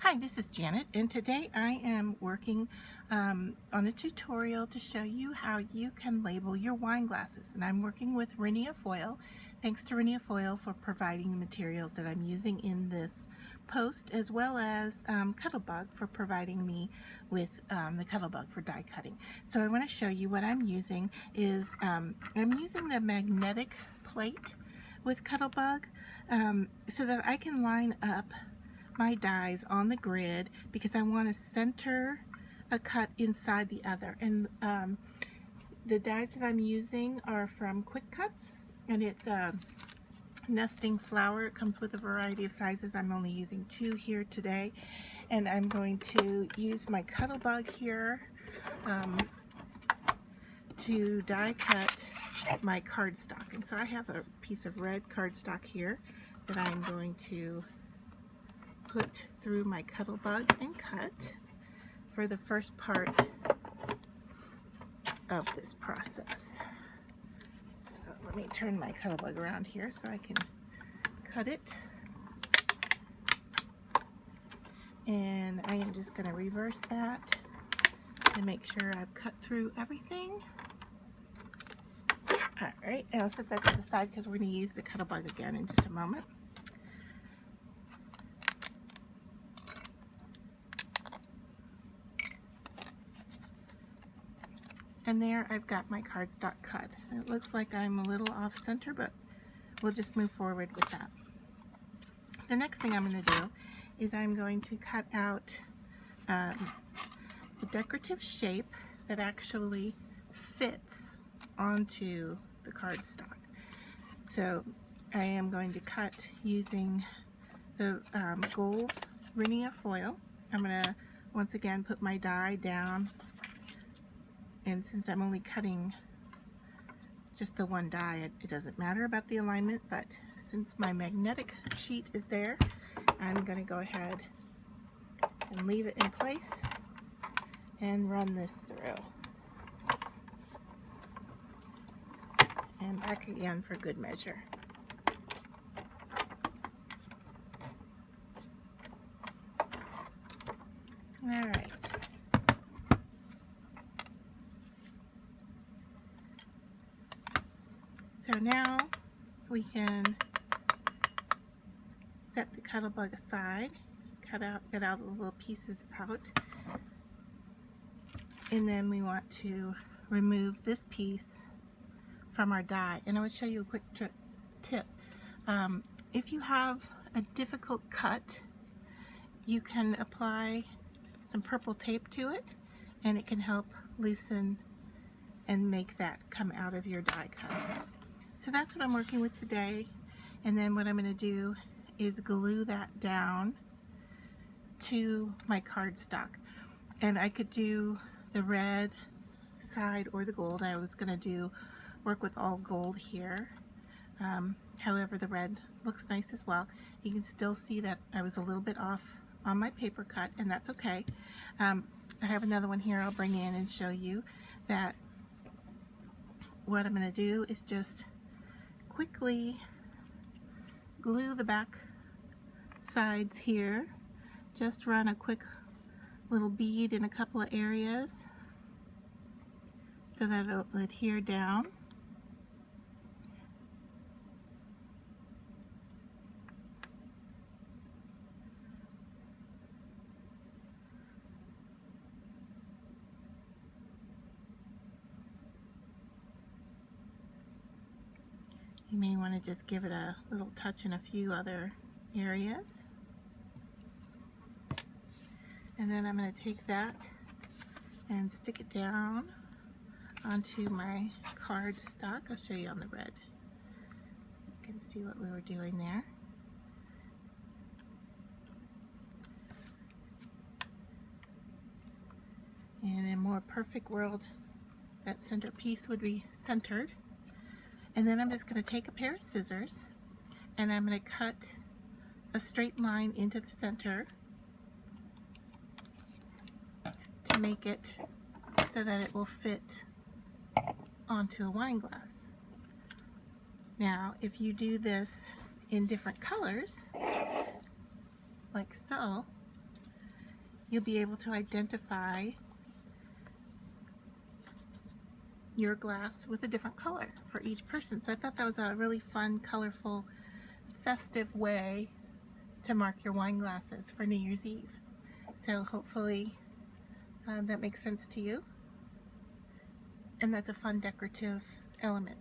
Hi, this is Janet, and today I am working on a tutorial to show you how you can label your wine glasses. And I'm working with Rinea foil. Thanks to Rinea foil for providing the materials that I'm using in this post, as well as Cuttlebug for providing me with the Cuttlebug for die cutting. So I want to show you what I'm using is I'm using the magnetic plate with Cuttlebug so that I can line up my dies on the grid because I want to center a cut inside the other. And the dies that I'm using are from Quick Cuts, and it's a nesting flower. It comes with a variety of sizes. I'm only using 2 here today, and I'm going to use my Cuttlebug here to die cut my cardstock. And so I have a piece of red cardstock here that I'm going to put through my Cuttlebug and cut for the first part of this process. So let me turn my Cuttlebug around here so I can cut it. And I am just going to reverse that and make sure I've cut through everything. Alright, and I'll set that to the side because we're going to use the Cuttlebug again in just a moment. And there I've got my cardstock cut. It looks like I'm a little off center, but we'll just move forward with that. The next thing I'm going to do is I'm going to cut out the decorative shape that actually fits onto the cardstock. So I am going to cut using the gold Rinea foil. I'm going to once again put my die down. And since I'm only cutting just the one die, it doesn't matter about the alignment, but since my magnetic sheet is there, I'm going to go ahead and leave it in place and run this through. And back again for good measure. All right. So now we can set the Cuttlebug aside, get out the little pieces out, and then we want to remove this piece from our die. And I will show you a quick tip. If you have a difficult cut, you can apply some purple tape to it, and it can help loosen and make that come out of your die cut. So that's what I'm working with today, and then what I'm going to do is glue that down to my cardstock. And I could do the red side or the gold. I was going to work with all gold here. However, the red looks nice as well. You can still see that I was a little bit off on my paper cut, and that's okay. I have another one here I'll bring in and show you that what I'm going to do is just quickly glue the back sides here. Just run a quick little bead in a couple of areas so that it'll adhere down. You may want to just give it a little touch in a few other areas. And then I'm going to take that and stick it down onto my cardstock. I'll show you on the red. You can see what we were doing there. And in a more perfect world, that center piece would be centered. And then I'm just going to take a pair of scissors and I'm going to cut a straight line into the center to make it so that it will fit onto a wine glass. Now, if you do this in different colors, like so, you'll be able to identify your glass with a different color for each person. So I thought that was a really fun, colorful, festive way to mark your wine glasses for New Year's Eve. So hopefully that makes sense to you, and that's a fun decorative element.